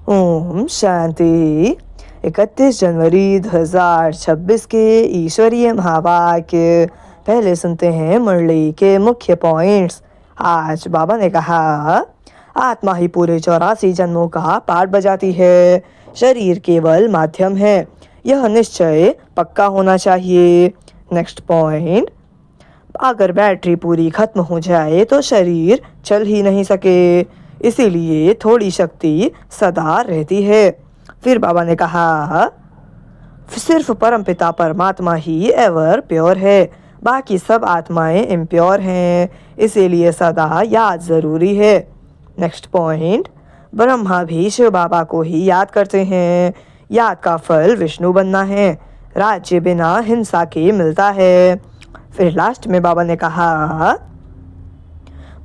ओम शांति। 31 जनवरी 2026 के ईश्वरीय महावाक्य। पहले सुनते हैं मुरली के मुख्य पॉइंट्स। आज बाबा ने कहा, आत्मा ही पूरे 84 जन्मों का पाठ बजाती है, शरीर केवल माध्यम है। यह निश्चय पक्का होना चाहिए। नेक्स्ट पॉइंट, अगर बैटरी पूरी खत्म हो जाए तो शरीर चल ही नहीं सके, इसीलिए थोड़ी शक्ति सदा रहती है। फिर बाबा ने कहा, सिर्फ परमपिता परमात्मा ही एवर प्योर है, बाकी सब आत्माएं इम्प्योर हैं, इसीलिए सदा याद ज़रूरी है। नेक्स्ट पॉइंट, ब्रह्मा भी शिव बाबा को ही याद करते हैं। याद का फल विष्णु बनना है। राज्य बिना हिंसा के मिलता है। फिर लास्ट में बाबा ने कहा,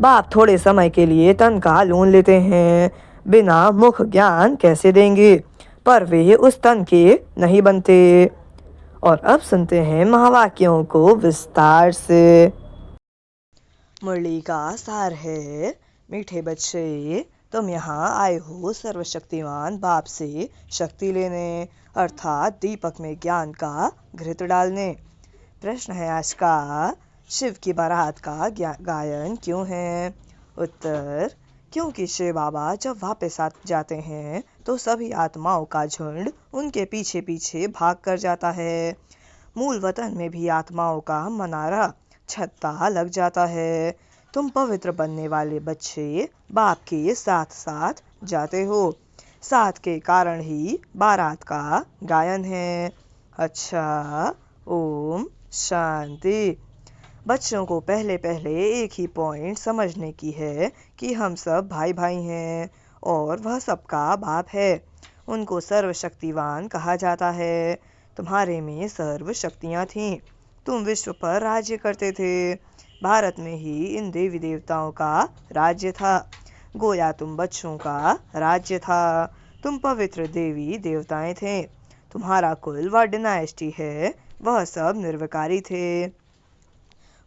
बाप थोड़े समय के लिए तन का लोन लेते हैं, बिना मुख ज्ञान कैसे देंगे, पर वे उस तन के नहीं बनते। और अब सुनते हैं महावाक्यों को विस्तार से। मुरली का सार है, मीठे बच्चे, तुम यहाँ आए हो सर्वशक्तिमान बाप से शक्ति लेने, अर्थात दीपक में ज्ञान का घृत डालने। प्रश्न है आज का, शिव की बारात का गायन क्यों है? उत्तर, क्योंकि शिव बाबा जब वापस आ जाते हैं तो सभी आत्माओं का झुंड उनके पीछे पीछे भाग कर जाता है। मूल वतन में भी आत्माओं का मनारा छत्ता लग जाता है। तुम पवित्र बनने वाले बच्चे बाप के साथ साथ जाते हो, साथ के कारण ही बारात का गायन है। अच्छा, ओम शांति। बच्चों को पहले पहले एक ही पॉइंट समझने की है कि हम सब भाई भाई हैं और वह सबका बाप है। उनको सर्वशक्तिवान कहा जाता है। तुम्हारे में सर्व शक्तियाँ थीं। तुम विश्व पर राज्य करते थे। भारत में ही इन देवी देवताओं का राज्य था। गोया तुम बच्चों का राज्य था। तुम पवित्र देवी देवताएं थे। तुम्हारा कुल व डिनाइस्टी है, वह सब निर्विकारी थे।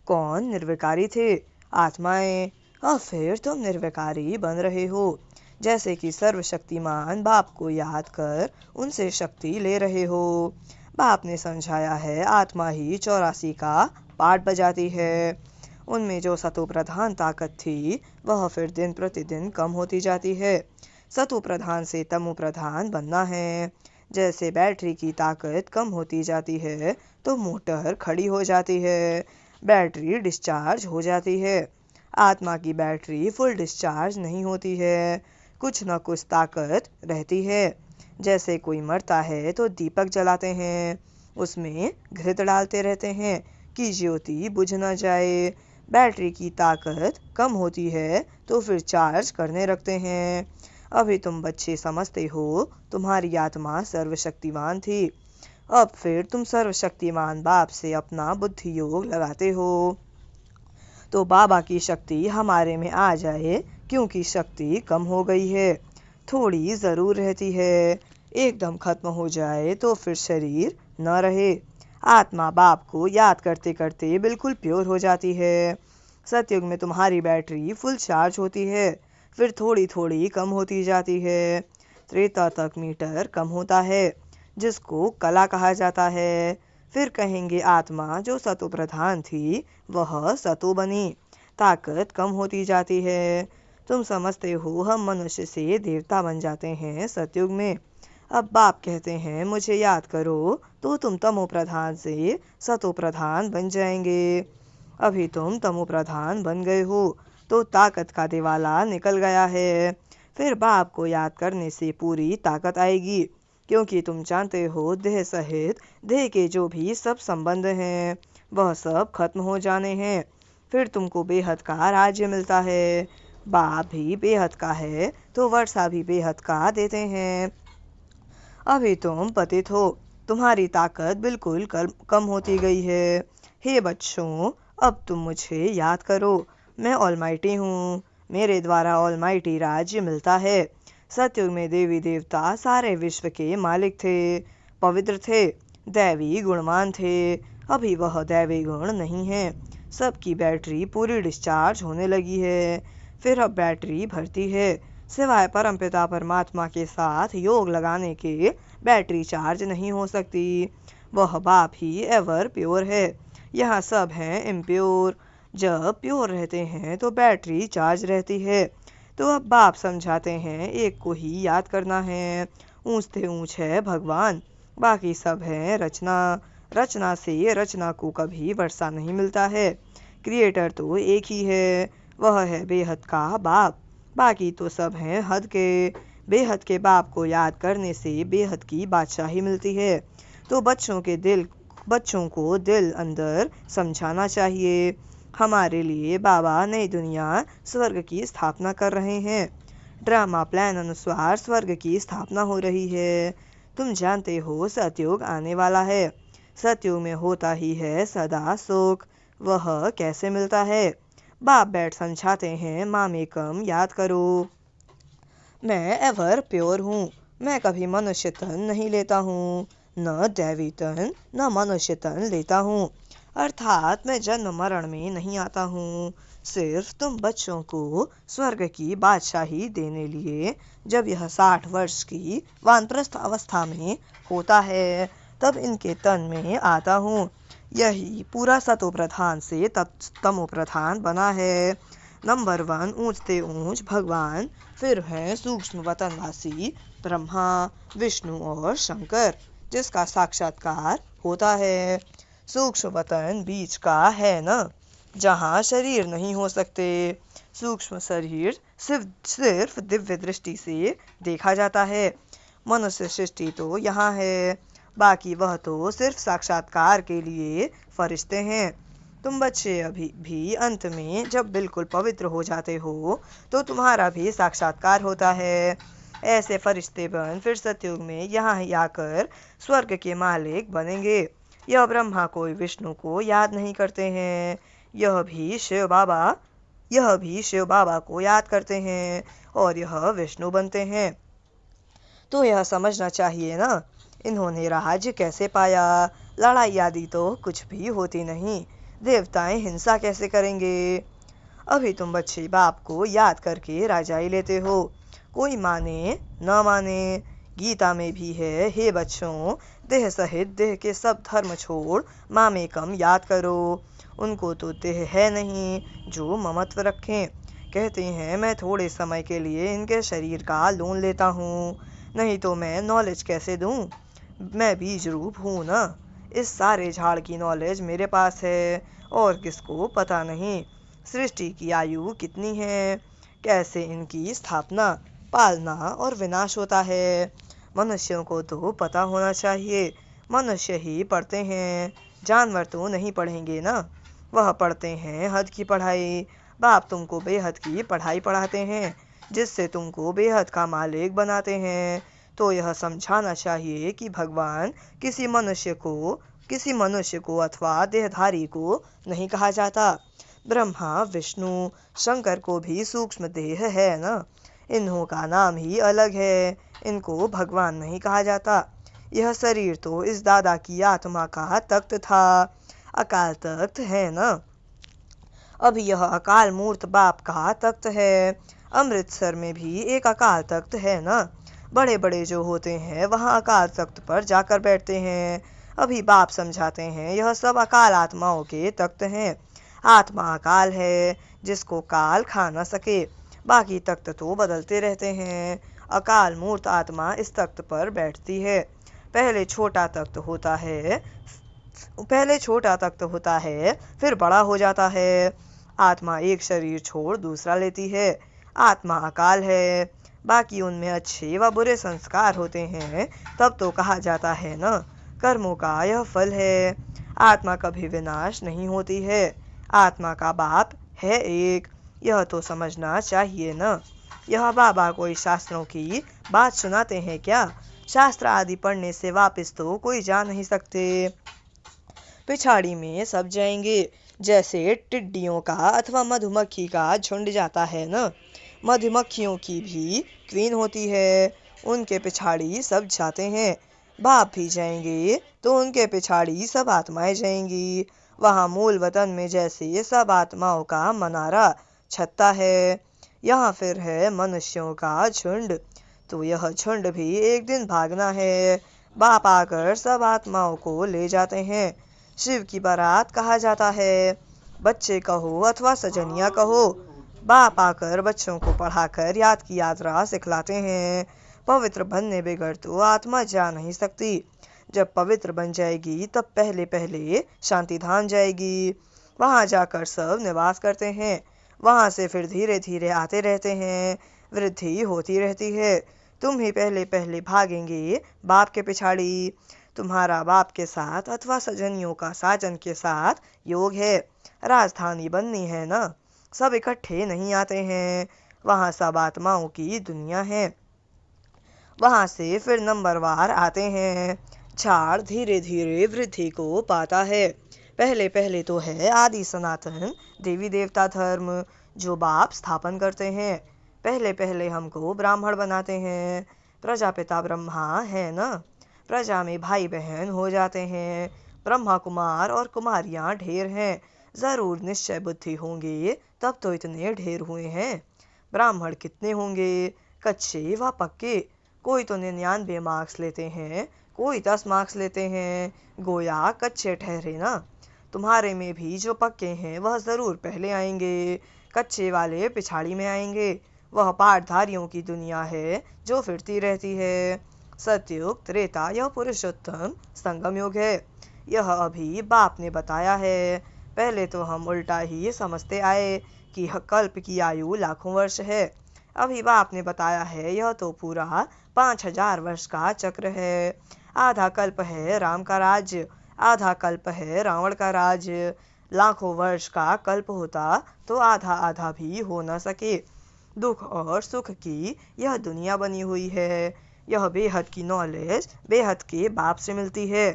कौन निर्विकारी थे? आत्माएं। और फिर तुम निर्विकारी बन रहे हो, जैसे कि सर्वशक्तिमान बाप को याद कर उनसे शक्ति ले रहे हो। बाप ने समझाया है, आत्मा ही 84 का पाठ बजाती है। उनमें जो सतो प्रधान ताकत थी, वह फिर दिन प्रतिदिन कम होती जाती है। सतो प्रधान से तमो प्रधान बनना है। जैसे बैटरी की ताकत कम होती जाती है तो मोटर खड़ी हो जाती है, बैटरी डिस्चार्ज हो जाती है। आत्मा की बैटरी फुल डिस्चार्ज नहीं होती है, कुछ न कुछ ताकत रहती है। जैसे कोई मरता है तो दीपक जलाते हैं, उसमें घृत डालते रहते हैं कि ज्योति बुझ न जाए। बैटरी की ताकत कम होती है तो फिर चार्ज करने रखते हैं। अभी तुम बच्चे समझते हो तुम्हारी आत्मा सर्वशक्तिवान थी, अब फिर तुम सर्वशक्तिमान बाप से अपना बुद्धि योग लगाते हो तो बाबा की शक्ति हमारे में आ जाए, क्योंकि शक्ति कम हो गई है। थोड़ी ज़रूर रहती है, एकदम खत्म हो जाए तो फिर शरीर न रहे। आत्मा बाप को याद करते करते बिल्कुल प्योर हो जाती है। सतयुग में तुम्हारी बैटरी फुल चार्ज होती है, फिर थोड़ी थोड़ी कम होती जाती है। त्रेता तक मीटर कम होता है, जिसको कला कहा जाता है। फिर कहेंगे आत्मा जो सतो प्रधान थी वह सतो बनी, ताकत कम होती जाती है। तुम समझते हो हम मनुष्य से देवता बन जाते हैं सतयुग में। अब बाप कहते हैं मुझे याद करो, तो तुम तमो प्रधान से सतो प्रधान बन जाएंगे। अभी तुम तमो प्रधान बन गए हो तो ताकत का दिवाला निकल गया है। फिर बाप को याद करने से पूरी ताकत आएगी, क्योंकि तुम जानते हो देह सहित देह के जो भी सब संबंध हैं वह सब खत्म हो जाने हैं। फिर तुमको बेहद का राज्य मिलता है। बाप भी बेहद का है तो वर्षा भी बेहद का देते हैं। अभी तुम पतित हो, तुम्हारी ताकत बिल्कुल कम होती गई है। हे बच्चों, अब तुम मुझे याद करो, मैं ऑलमाइटी हूँ, मेरे द्वारा ऑलमाइटी राज्य मिलता है। सतयुग में देवी देवता सारे विश्व के मालिक थे, पवित्र थे, दैवी गुणवान थे। अभी वह दैवी गुण नहीं है। सबकी बैटरी पूरी डिस्चार्ज होने लगी है, फिर अब बैटरी भरती है। सिवाय परमपिता परमात्मा के साथ योग लगाने के बैटरी चार्ज नहीं हो सकती। वह बाप ही एवर प्योर है। यहाँ सब हैं इम्प्योर। जब प्योर रहते हैं तो बैटरी चार्ज रहती है। तो अब बाप समझाते हैं एक को ही याद करना है। ऊंचते ऊंच है भगवान, बाकी सब है रचना। रचना से रचना को कभी वर्षा नहीं मिलता है। क्रिएटर तो एक ही है, वह है बेहद का बाप। बाकी तो सब हैं हद के। बेहद के बाप को याद करने से बेहद की बादशाही मिलती है। तो बच्चों को दिल अंदर समझाना चाहिए। हमारे लिए बाबा नई दुनिया स्वर्ग की स्थापना कर रहे हैं। ड्रामा प्लान अनुसार स्वर्ग की स्थापना हो रही है। तुम जानते हो सतयुग आने वाला है। सतयुग में होता ही है सदा सुख। वह कैसे मिलता है? बाप बैठ समझाते हैं मामेकम याद करो। मैं एवर प्योर हूँ। मैं कभी मनुष्य तन नहीं लेता हूँ, न दैवी तन न मनुष्य तन लेता हूँ। अर्थात मैं जन्म मरण में नहीं आता हूँ। सिर्फ तुम बच्चों को स्वर्ग की बादशाही देने लिए जब यह 60 वर्ष की वानप्रस्थ अवस्था में होता है तब इनके तन में आता हूँ। यही पूरा सतो प्रधान से तमो प्रधान बना है। नंबर 1 ऊंचते ऊंच भगवान, फिर है सूक्ष्म वतनवासी ब्रह्मा, विष्णु और शंकर, जिसका साक्षात्कार होता है। सूक्ष्म वतन बीच का है न, जहाँ शरीर नहीं हो सकते। सूक्ष्म शरीर सिर्फ दिव्य दृष्टि से देखा जाता है। मनुष्य सृष्टि तो यहाँ है, बाकी वह तो सिर्फ साक्षात्कार के लिए फरिश्ते हैं। तुम बच्चे अभी भी अंत में जब बिल्कुल पवित्र हो जाते हो तो तुम्हारा भी साक्षात्कार होता है। ऐसे फरिश्ते बन फिर सतयुग में यहाँ ही आकर स्वर्ग के मालिक बनेंगे। यह ब्रह्मा कोई विष्णु को याद नहीं करते हैं। यह भी शिव बाबा को याद करते हैं और यह विष्णु बनते हैं। तो यह समझना चाहिए ना, इन्होंने राज्य कैसे पाया? लड़ाई आदि तो कुछ भी होती नहीं। देवताएं हिंसा कैसे करेंगे? अभी तुम बच्चे बाप को याद करके राजाई लेते हो। कोई माने न माने, गीता में भी है, हे बच्चों, देह सहित देह के सब धर्म छोड़ मामेकम याद करो। उनको तो देह है नहीं जो ममत्व रखें। कहते हैं मैं थोड़े समय के लिए इनके शरीर का लोन लेता हूँ, नहीं तो मैं नॉलेज कैसे दूँ? मैं बीज रूप हूँ ना। इस सारे झाड़ की नॉलेज मेरे पास है और किसको पता नहीं। सृष्टि की आयु कितनी है, कैसे इनकी स्थापना, पालना और विनाश होता है। मनुष्यों को तो पता होना चाहिए। मनुष्य ही पढ़ते हैं, जानवर तो नहीं पढ़ेंगे ना। वह पढ़ते हैं हद की पढ़ाई। बाप तुमको बेहद की पढ़ाई पढ़ाते हैं, जिससे तुमको बेहद का मालिक बनाते हैं। तो यह समझाना चाहिए कि भगवान किसी मनुष्य को अथवा देहधारी को नहीं कहा जाता। ब्रह्मा विष्णु शंकर को भी सूक्ष्म देह है न, इन्हों का नाम ही अलग है। इनको भगवान नहीं कहा जाता। यह शरीर तो इस दादा की आत्मा का तख्त था, अकाल तख्त है न। अब यह अकाल मूर्त बाप का तख्त है। अमृतसर में भी एक अकाल तख्त है न। बड़े बड़े जो होते हैं वहाँ अकाल तख्त पर जाकर बैठते हैं। अभी बाप समझाते हैं यह सब अकाल आत्माओं के तख्त हैं। आत्मा अकाल है, जिसको काल खा न सके। बाकी तख्त तो बदलते रहते हैं। अकाल मूर्त आत्मा इस तख्त पर बैठती है। पहले छोटा तख्त होता है, फिर बड़ा हो जाता है। आत्मा एक शरीर छोड़ दूसरा लेती है। आत्मा अकाल है, बाकी उनमें अच्छे व बुरे संस्कार होते हैं, तब तो कहा जाता है न, कर्मों का यह फल है। आत्मा कभी विनाश नहीं होती है। आत्मा का बाप है एक, यह तो समझना चाहिए न। यह बाबा कोई शास्त्रों की बात सुनाते हैं क्या? शास्त्र आदि पढ़ने से वापस तो कोई जा नहीं सकते। पिछाड़ी में सब जाएंगे, जैसे टिड्डियों का अथवा मधुमक्खी का झुंड जाता है न। मधुमक्खियों की भी क्वीन होती है, उनके पिछाड़ी सब जाते हैं। बाप भी जाएंगे तो उनके पिछाड़ी सब आत्माएं जाएंगी। वहाँ मूल वतन में जैसे सब आत्माओं का मनारा छत्ता है। यहाँ फिर है मनुष्यों का झुंड, तो यह झुंड भी एक दिन भागना है। बाप आकर सब आत्माओं को ले जाते हैं। शिव की बारात कहा जाता है। बच्चे कहो अथवा सजनिया कहो, बाप आकर बच्चों को पढ़ाकर याद की यात्रा सिखलाते हैं। पवित्र बनने बगैर तो आत्मा जा नहीं सकती। जब पवित्र बन जाएगी तब पहले पहले शांति धाम जाएगी। वहां जाकर सब निवास करते हैं। वहां से फिर धीरे धीरे आते रहते हैं। वृद्धि होती रहती है। तुम ही पहले पहले भागेंगे बाप के पिछाड़ी। तुम्हारा बाप के साथ अथवा सजनियों का साजन के साथ योग है। राजधानी बननी है ना, सब इकट्ठे नहीं आते हैं। वहां सब आत्माओं की दुनिया है। वहां से फिर नंबरवार आते हैं। झाड़ धीरे धीरे वृद्धि को पाता है। पहले पहले तो है आदि सनातन देवी देवता धर्म, जो बाप स्थापन करते हैं। पहले पहले हमको ब्राह्मण बनाते हैं। प्रजापिता ब्रह्मा है ना, प्रजा में भाई बहन हो जाते हैं। ब्रह्मा कुमार और कुमारियां ढेर हैं। जरूर निश्चय बुद्धि होंगे तब तो इतने ढेर हुए हैं। ब्राह्मण कितने होंगे, कच्चे व पक्के? कोई तो 99 मार्क्स लेते हैं, कोई 10 मार्क्स लेते हैं। गोया कच्चे ठहरे ना। तुम्हारे में भी जो पक्के हैं वह जरूर पहले आएंगे, कच्चे वाले पिछाड़ी में आएंगे। वह पाठधारियों की दुनिया है जो फिरती रहती है। सतयुग त्रेता यह पुरुषोत्तम संगम युग है। यह अभी बाप ने बताया है। पहले तो हम उल्टा ही समझते आए कि कल्प की आयु लाखों वर्ष है। अभी बाप ने बताया है यह तो पूरा 5000 वर्ष का चक्र है। आधा कल्प है राम का राज्य, आधा कल्प है रावण का राज्य। लाखों वर्ष का कल्प होता तो आधा आधा भी हो न सके। दुख और सुख की यह दुनिया बनी हुई है। यह बेहद की नॉलेज बेहद के बाप से मिलती है।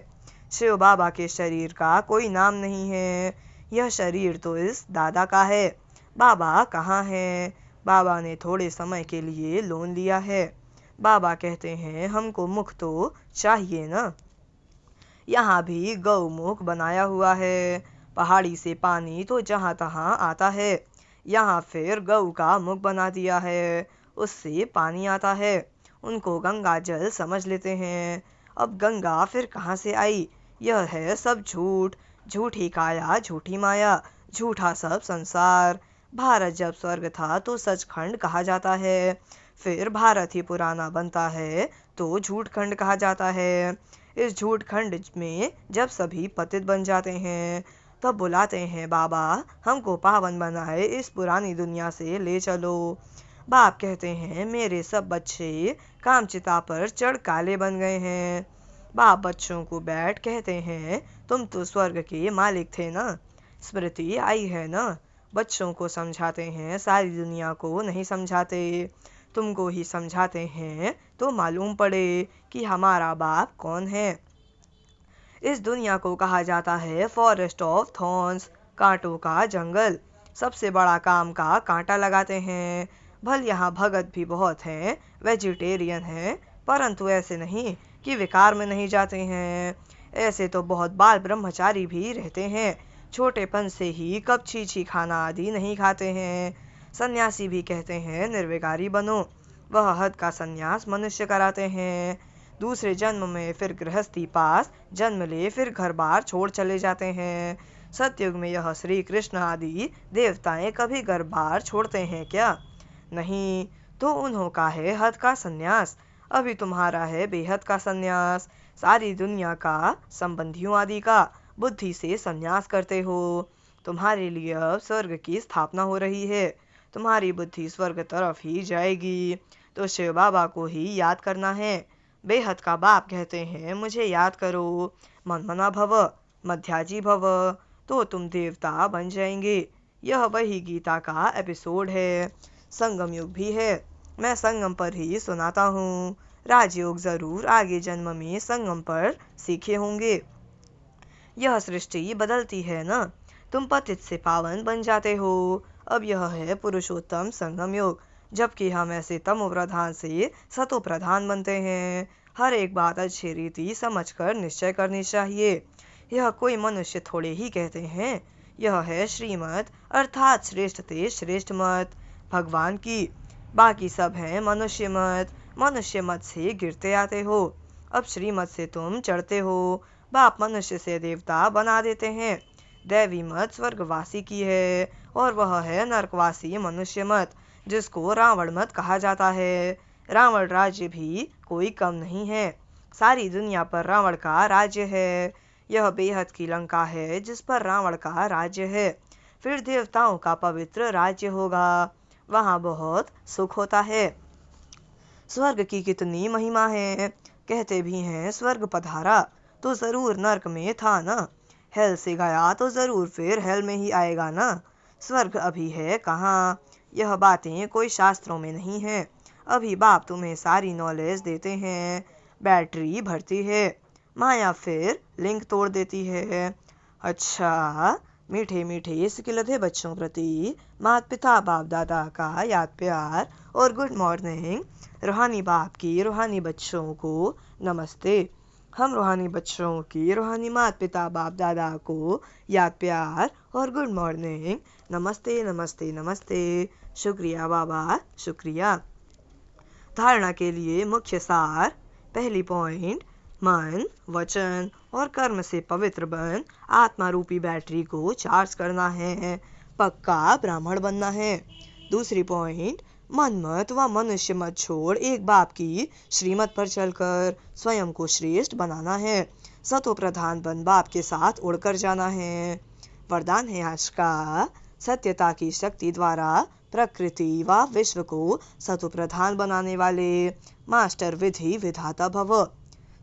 शिव बाबा के शरीर का कोई नाम नहीं है। यह शरीर तो इस दादा का है। बाबा कहाँ है? बाबा ने थोड़े समय के लिए लोन लिया है। बाबा कहते हैं हमको मुख तो चाहिए ना। यहाँ भी गौमुख बनाया हुआ है। पहाड़ी से पानी तो जहाँ तहाँ आता है। यहाँ फिर गऊ का मुख बना दिया है, उससे पानी आता है। उनको गंगा जल समझ लेते हैं। अब गंगा फिर कहाँ से आई? यह है सब झूठ। झूठी काया झूठी माया, झूठा सब संसार। भारत जब स्वर्ग था तो सचखंड कहा जाता है। फिर भारत ही पुराना बनता है तो झूठ खंड कहा जाता है। इस झूठ खंड में जब सभी पतित बन जाते हैं तब बुलाते हैं बाबा हमको पावन बनाए, इस पुरानी दुनिया से ले चलो। बाप कहते हैं मेरे सब बच्चे कामचिता पर चढ़ काले बन गए हैं। बाप बच्चों को बैठ कहते हैं तुम तो स्वर्ग के मालिक थे ना, स्मृति आई है ना। बच्चों को समझाते हैं, सारी दुनिया को नहीं समझाते। तुमको ही समझाते हैं तो मालूम पड़े कि हमारा बाप कौन है। इस दुनिया को कहा जाता है फॉरेस्ट ऑफ थॉर्न्स, कांटों का जंगल। सबसे बड़ा काम का कांटा लगाते हैं। भल यहाँ भगत भी बहुत हैं, वेजिटेरियन हैं, परंतु ऐसे नहीं कि विकार में नहीं जाते हैं। ऐसे तो बहुत बाल ब्रह्मचारी भी रहते हैं, छोटेपन से ही कब छी खाना आदि नहीं खाते हैं। सन्यासी भी कहते हैं निर्विकारी बनो। वह हद का सन्यास मनुष्य कराते हैं। दूसरे जन्म में फिर गृहस्थी पास जन्म ले, फिर घर बार छोड़ चले जाते हैं। सतयुग में यह श्री कृष्ण आदि देवताएं कभी घर बार छोड़ते हैं क्या? नहीं, तो उन्हों का है हद का सन्यास। अभी तुम्हारा है बेहद का सन्यास। सारी दुनिया का, संबंधियों आदि का बुद्धि से सन्यास करते हो। तुम्हारे लिए अब स्वर्ग की स्थापना हो रही है। तुम्हारी बुद्धि स्वर्ग तरफ ही जाएगी, तो शिव बाबा को ही याद करना है। बेहद का बाप कहते हैं मुझे याद करो, मनमना भव, मध्याजी भव, तो तुम देवता बन जाएंगे। यह वही गीता का एपिसोड है। संगम युग भी है, मैं संगम पर ही सुनाता हूँ। राजयोग जरूर आगे जन्म में संगम पर सीखे होंगे। यह सृष्टि बदलती है ना, तुम पतित से पावन बन जाते हो। अब यह है पुरुषोत्तम संगम युग, जबकि हम ऐसे तमो प्रधान से सतो प्रधान बनते हैं। हर एक बात अच्छी रीति समझकर निश्चय करनी चाहिए। यह कोई मनुष्य थोड़े ही कहते हैं। यह है श्रीमत, अर्थात श्रेष्ठ ते श्रेष्ठ मत। भगवान की। बाकी सब हैं मनुष्य मत। मनुष्य मत से गिरते आते हो, अब श्रीमत से तुम चढ़ते हो। बाप मनुष्य से देवता बना देते हैं। दैवी मत स्वर्गवासी की है और वह है नरकवासी मनुष्य मत, जिसको रावण मत कहा जाता है। रावण राज्य भी कोई कम नहीं है। सारी दुनिया पर रावण का राज्य है। यह बेहद की लंका है जिस पर रावण का राज्य है। फिर देवताओं का पवित्र राज्य होगा, वहाँ बहुत सुख होता है। स्वर्ग की कितनी महिमा है। कहते भी हैं स्वर्ग पधारा तो जरूर नर्क में था ना। हेल से गया तो जरूर फिर हेल में ही आएगा ना। स्वर्ग अभी है कहाँ, यह बातें कोई शास्त्रों में नहीं है। अभी बाप तुम्हें सारी नॉलेज देते हैं। बैटरी भरती है, माया फिर लिंक तोड़ देती है। अच्छा, मीठे मीठे सिकिलधे बच्चों प्रति माता पिता बाप दादा का याद प्यार और गुड मॉर्निंग। रूहानी बाप की रूहानी बच्चों को नमस्ते। हम रूहानी बच्चों की रूहानी माता पिता बाप दादा को याद प्यार और गुड मॉर्निंग। नमस्ते नमस्ते नमस्ते। शुक्रिया बाबा, शुक्रिया। धारणा के लिए मुख्य सार। पहली पॉइंट, मन वचन और कर्म से पवित्र बन आत्मा रूपी बैटरी को चार्ज करना है, पक्का ब्राह्मण बनना है। दूसरी पॉइंट, मन मत व मनुष्य मत छोड़ एक बाप की श्रीमत पर चलकर स्वयं को श्रेष्ठ बनाना है। सतो प्रधान बन बाप के साथ उड़कर जाना है। वरदान है आज का, सत्यता की शक्ति द्वारा प्रकृति व विश्व को सतो प्रधान बनाने वाले मास्टर विधि विधाता भव।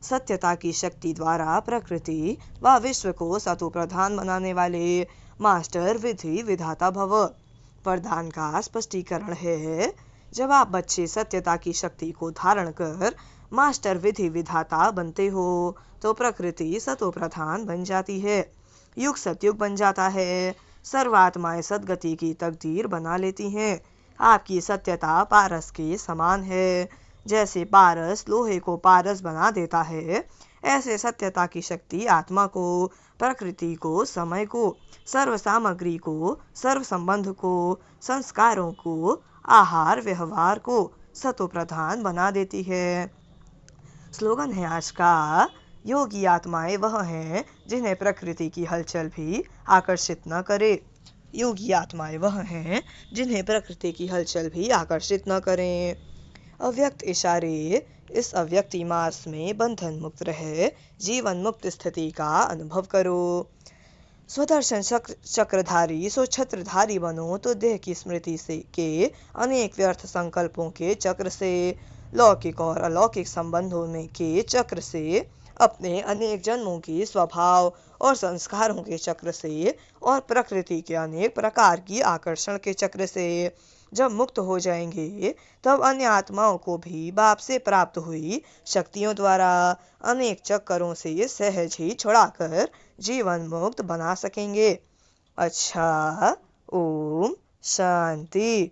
सत्यता की शक्ति द्वारा प्रकृति व विश्व को सतो प्रधान बनाने वाले मास्टर विधि विधाता भव। वरदान का स्पष्टीकरण है, जब आप बच्चे सत्यता की शक्ति को धारण कर मास्टर विधि विधाता बनते हो तो प्रकृति सतो प्रधान बन जाती है, युग सतयुग बन जाता है, सर्वात्माएं सदगति की तकदीर बना लेती हैं। आपकी सत्यता पारस के समान है। जैसे पारस लोहे को पारस बना देता है, ऐसे सत्यता की शक्ति आत्मा को, प्रकृति को, समय को, सर्व सामग्री को, सर्व संबंध को, संस्कारों को, आहार व्यवहार को सतो प्रधान बना देती है। स्लोगन है आज का, योगी आत्माएं वह हैं जिन्हें प्रकृति की हलचल भी आकर्षित न करे। योगी आत्माएं वह हैं जिन्हें प्रकृति की हलचल भी आकर्षित न करें। अव्यक्त इशारे, इस अव्यक्ति मास में बंधन मुक्त रहे जीवन मुक्त स्थिति का अनुभव करो। स्वदर्शन चक्रधारी सो छत्रधारी बनो तो देह की स्मृति से के अनेक व्यर्थ संकल्पों के चक्र से, लौकिक और अलौकिक संबंधों में के चक्र से, अपने अनेक जन्मों के स्वभाव और संस्कारों के चक्र से और प्रकृति के अनेक प्रकार की आकर्षण के चक्र से जब मुक्त हो जाएंगे, तब अन्य आत्माओं को भी बाप से प्राप्त हुई शक्तियों द्वारा अनेक चक्करों से सहज ही छुड़ाकर जीवन मुक्त बना सकेंगे। अच्छा, ओम शांति।